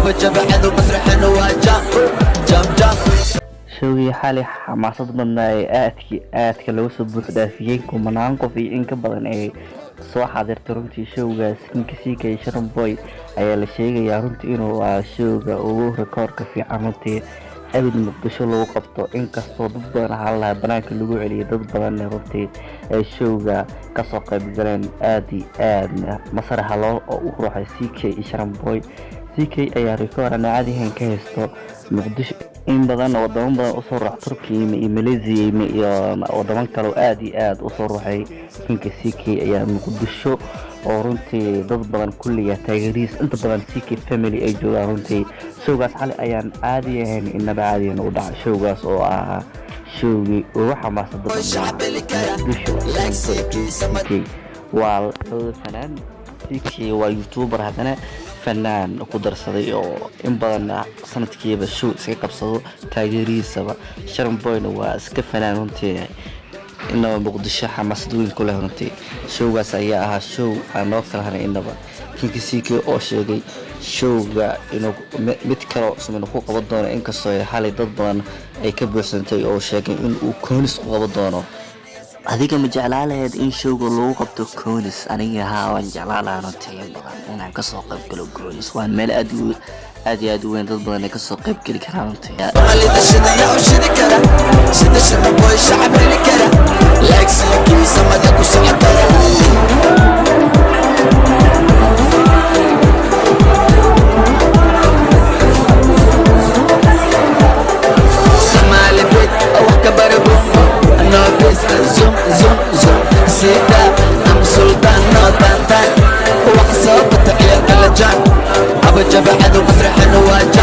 أبو جبعد ومسرح وجام جام جام showgii xalay xamaasad badnaa ee aadka loo soo buuxdaafiyey kumanaan qof iyo in ka badan ee soo xaadirtay runtii showgaas ninka CK Sharon Boy ayaa la sheegayaa runtii inuu showga ugu rikoorka fiican runtii abid muqdisho lagu qabto inkastoo dad badan hal banaanka lagu celiyay dad badan runtii ee showga ka soo qayb galeen aad masraxa loo u ruuxay CK Sharon Boy CK ayaa rikoor aan caadi ahayn ka haysto muqdisho in badan wadamo badan u soo raax Turkiga iyo Malaysia iyo wadamo kale aad u soo ruuxay ninka CK ayaa muqdisho oo runtii dad badan kulliga taageeriis inta badan CK family ay joogaan runtii showgaas xalay ayaan caadi ahayn inaba caadi u dhacay showgaas oo showgii ugu xamaasada badan waa fanaan CK waa youtuber hadana fanaan ku darsaday oo in badan sanadkiiba show iska qabsado taageeriisaba Sharon Boyna waa iska fanaan runtii inaba muqdisho xamaasad weyn ku leh runtii showgaas ayaa show aan loo kala harin inaba kinka CK oo sheegay showga inuu mid kale isna ku qaban doono inkastoo xalay dad badan ay ka buuxsantay oo sheegay in uu koonis ku qaban doono adiga ma jeclaaleed in showga lagu qabto koonis aniga waan jeclaalahay runtii inaan ka soo qayb galo koonis waan meel aad u weyn dad badan ka soo qayb gali karaan runtii سيدا أم سلطان نوتان وحصوبة عيال كل جان أبو جبعد ومسرح وجان